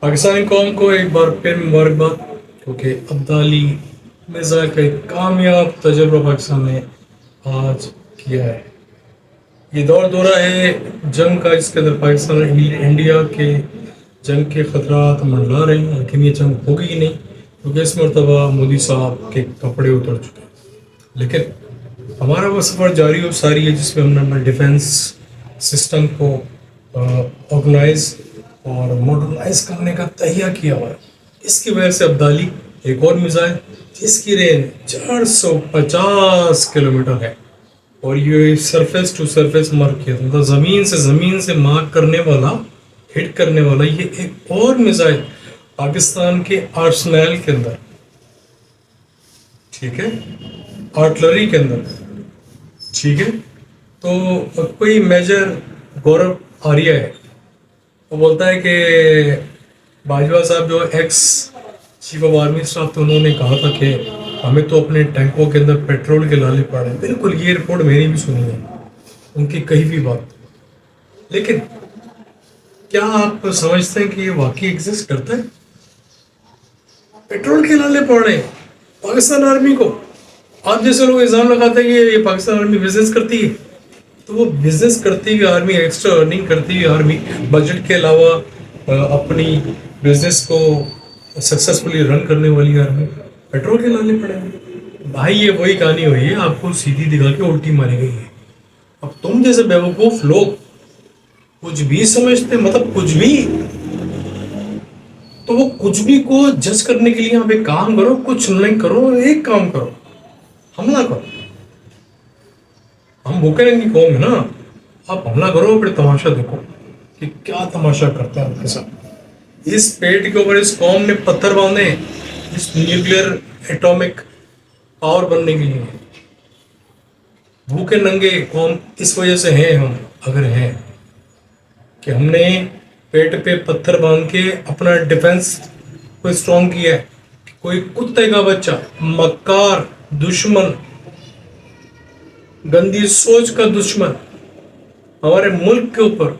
पाकिस्तानी कौम को एक बार फिर मुबारकबाद, क्योंकि अब्दाली मिर्ज़ा का एक कामयाब तजुर्बा पाकिस्तान ने आज किया है। ये दौर दौरा है जंग का, जिसके अंदर पाकिस्तान और इंडिया के जंग के ख़तरात मंडरा रहे हैं, लेकिन ये जंग होगी ही नहीं, क्योंकि इस मरतबा मोदी साहब के कपड़े उतर चुके हैं। लेकिन हमारा वो सफ़र जारी और सारी है, जिसमें हमने अपना डिफेंस सिस्टम को ऑर्गेनाइज और मॉडर्नाइज करने का तहिया किया हुआ है। इसकी वजह से अब्दाली एक और मिसाइल जिसकी रेंज 450 किलोमीटर है, और ये सरफेस टू सरफेस मार्क किया, मतलब ज़मीन से मार्क करने वाला, हिट करने वाला ये एक और मिसाइल पाकिस्तान के आर्सनल के अंदर, ठीक है, आर्टिलरी के अंदर, ठीक है। तो कोई मेजर गौरव आर्या है, वो बोलता है कि बाजवा साहब जो ex chief of army staff थे, उन्होंने कहा था कि हमें तो अपने टैंकों के अंदर पेट्रोल के लाले पड़े। बिल्कुल, ये रिपोर्ट मैंने भी सुनी है, उनकी कही भी बात। लेकिन क्या आप समझते हैं कि ये वाकई एग्जिस्ट करता है? पेट्रोल के लाले पड़ रहे हैं पाकिस्तान आर्मी को। आप जैसे लोग इल्ज़ाम लगाते हैं कि ये पाकिस्तान आर्मी बिजनेस करती है, तो वो बिजनेस करती हुई आर्मी, एक्स्ट्रा अर्निंग करती हुई आर्मी, बजट के अलावा अपनी बिजनेस को सक्सेसफुली रन करने वाली आर्मी पेट्रोल के लाले पड़े हैं। भाई ये वही कहानी हुई है, आपको सीधी दिखा के उल्टी मारी गई है। अब तुम जैसे बेवकूफ लोग कुछ भी समझते, मतलब कुछ भी, तो वो कुछ भी को जज करने के लिए आप एक काम करो, कुछ नहीं करो, एक काम करो, हमला करो। हम भूखे रंगी कौम है ना, आप हमला करो, फिर तमाशा देखो कि क्या तमाशा करते हैं आपके साथ। इस पेट के ऊपर इस कौम ने पत्थर बांधे इस न्यूक्लियर एटॉमिक पावर बनने के लिए। भूखे नंगे कौम इस वजह से हैं हम, अगर हैं कि हमने पेट पे पत्थर बांध के अपना डिफेंस को स्ट्रॉन्ग किया है। कोई कुत्ते का बच्चा, मक्कार, दुश्मन, गंदी सोच का दुश्मन हमारे मुल्क के ऊपर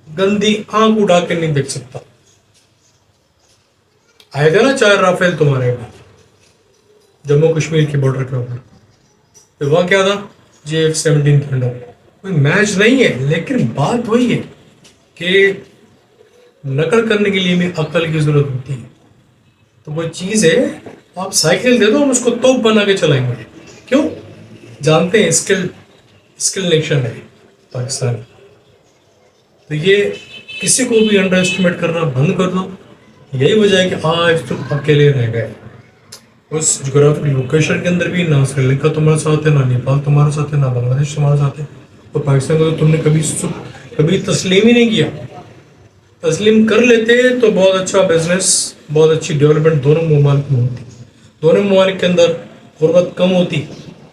गंदी आंख उठा के नहीं देख सकता। आएगा ना 4 राफेल तुम्हारे जम्मू कश्मीर के बॉर्डर के ऊपर, तो वहां क्या था, JF-17 के अंदर कोई मैच नहीं है। लेकिन बात वही है कि नकल करने के लिए भी अक्ल की जरूरत होती है। तो वो चीज़ है, आप साइकिल दे दो, हम उसको तोप बना के चलाएंगे। क्यों? जानते हैं स्किल नेशन है पाकिस्तान। तो ये किसी को भी अंडर एस्टिमेट करना बंद कर दो। यही वजह है कि आज तुम अकेले रह गए उस जोग्राफिकल लोकेशन के अंदर भी। ना श्रीलंका तुम्हारे साथ है, ना नेपाल तुम्हारे साथ है, ना बांग्लादेश तुम्हारे साथ है। तो पाकिस्तान को तो तुमने कभी तस्लीम ही नहीं किया। तस्लीम कर लेते तो बहुत अच्छा बिजनेस, बहुत अच्छी डेवलपमेंट दोनों ममालिक में होती, दोनों ममालिक के अंदर गुर्बत कम होती,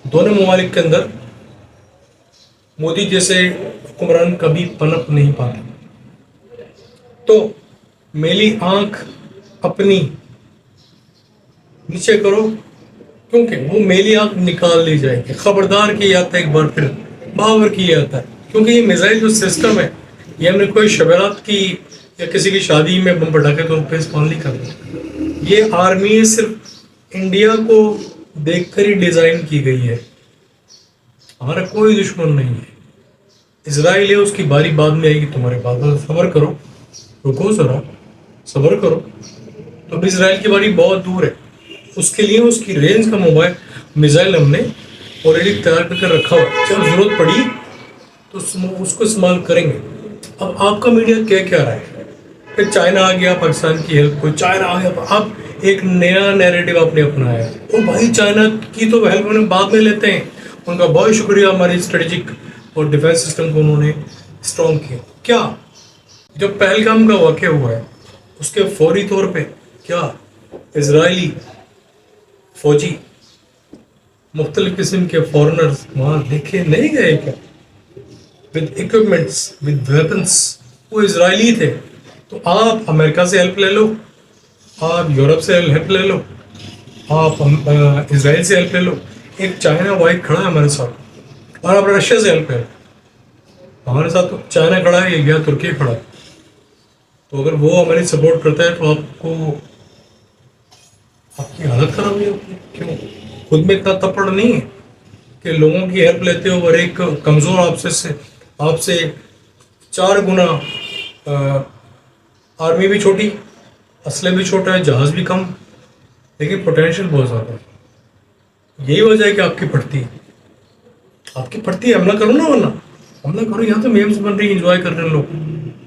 दोनों ममालिक के अंदर मोदी जैसे हुक्मरान कभी पनप नहीं पाते। तो मेरी आंख अपनी नीचे करो, क्योंकि वो मेरी आंख निकाल ली जाएगी। खबरदार किया जाता है, एक बार फिर बावर किया जाता है, क्योंकि ये मिसाइल जो सिस्टम है, ये हमने कोई शबरात की या किसी की शादी में बम पटाखे तो पे इस्तेमाल नहीं करना। ये आर्मी सिर्फ इंडिया को देखकर ही डिज़ाइन की गई है। हमारा कोई दुश्मन नहीं है। इजराइल है, उसकी बारी बाद में आएगी, तुम्हारे बाद। सब्र करो, रुको जरा, सब्र करो। तो अब इजराइल की बारी बहुत दूर है। उसके लिए उसकी रेंज का मिसाइल हमने ऑलरेडी तैयार करके रखा हुआ। जब जरूरत पड़ी तो उसको इस्तेमाल करेंगे। अब आपका मीडिया क्या क्या रहा है, फिर चाइना आ गया पाकिस्तान की हेल्प को, चाइना आ गया। अब एक नया नैरेटिव आपने अपनाया है। और भाई चाइना की तो हेल्प उन्हें बाद में लेते हैं, उनका बहुत शुक्रिया, हमारी स्ट्रेटेजिक और डिफेंस सिस्टम को उन्होंने स्ट्रॉन्ग किया। क्या जब पहलगाम का वाक़या हुआ है, उसके फौरी तौर पे क्या इजरायली फौजी, मुख्तलिफ किस्म के फॉरेनर्स वहाँ देखे नहीं गए क्या, विद इक्विपमेंट्स, विद वेपन्स? वो इजरायली थे। तो आप अमेरिका से हेल्प ले लो, आप यूरोप से हेल्प ले लो, आप इजराइल से हेल्प ले लो। एक चाइना वाइट खड़ा है हमारे साथ, और आप रशिया से हेल्प ले लो। हमारे साथ तो चाइना खड़ा है या तुर्की खड़ा है। تو اگر وہ ہماری سپورٹ کرتا ہے تو آپ کو آپ کی حالت خراب نہیں ہوتی؟ کیوں؟ خود میں اتنا تپڑ نہیں ہے کہ لوگوں کی ہیلپ لیتے ہو اور ایک کمزور آپ سے 4 گنا آرمی بھی چھوٹی، اسلحے بھی چھوٹا ہے، جہاز بھی کم، لیکن پوٹینشیل بہت زیادہ ہے۔ یہی وجہ ہے کہ آپ کی پڑتی ہے، حملہ کرو نا، ورنہ حملہ کرو۔ یہاں تو میمز بن رہی، انجوائے کر رہے ہیں لوگ،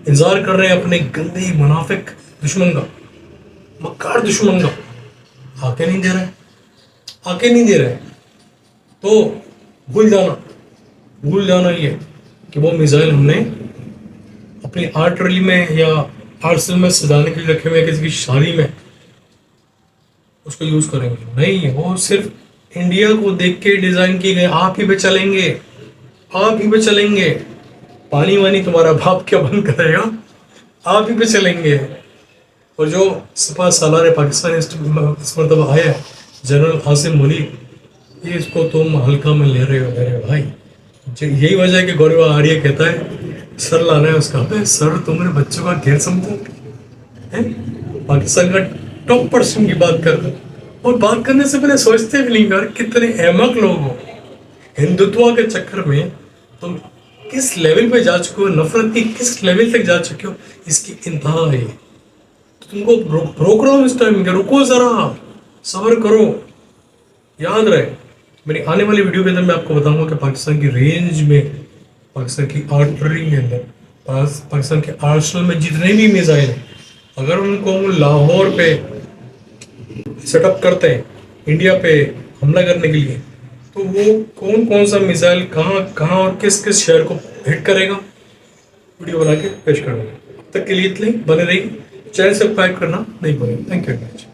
انتظار کر رہے ہیں اپنے گندے منافق دشمن کا، مکار دشمن کا، آکے نہیں دے رہے۔ تو بھول جانا یہ کہ وہ میزائل ہم نے اپنی آرٹلری میں یا آرسنل میں سجانے کے لیے رکھے ہوئے کسی کی شادی میں اس کو یوز کریں گے نہیں، وہ صرف انڈیا کو دیکھ کے ڈیزائن کیے گئے، آپ ہی پہ چلیں گے، پانی وانی تمہارا باپ کیا بند کرے گا، آپ ہی پہ چلیں گے۔ اور جو سپہ سالار پاکستان اس مرتبہ آیا ہے جنرل عاصم ملک، یہ اس کو تم ہلکا میں لے رہے ہو میرے بھائی۔ یہی وجہ ہے کہ گورو آریہ کہتا ہے سر لانا ہے اس کا، سر تم نے بچوں کا گھیر سمجھا ہے؟ پاکستان کا ٹاپ پرسن کی بات کر رہے، اور بات کرنے سے پہلے سوچتے بھی نہیں یار کتنے احمق لوگ ہو۔ ہندوتوا کے چکر میں تم کس لیول پہ جا چکے ہو، نفرت کی کس لیول تک جا چکے ہو، اس کی انتہا ہے۔ تم کو روک رہا ہوں اس ٹائم کہ رکو ذرا، صبر کرو۔ یاد رہے میری آنے والی ویڈیو کے اندر میں آپ کو بتاؤں گا کہ پاکستان کی رینج میں، پاکستان کی آرٹلری کے اندر، پاکستان کے آرسنل میں جتنے بھی میزائل ہیں، اگر ان کو ہم لاہور پہ سیٹ اپ کرتے ہیں انڈیا پہ حملہ کرنے کے لیے، تو وہ کون سا میزائل کہاں اور کس شہر کو ہٹ کرے گا، ویڈیو بنا کے پیش کروں گا۔ اب تک کے لیے اتنے بنے رہی، چینل سبسکرائب کرنا نہیں بھولیں۔ Thank you very much.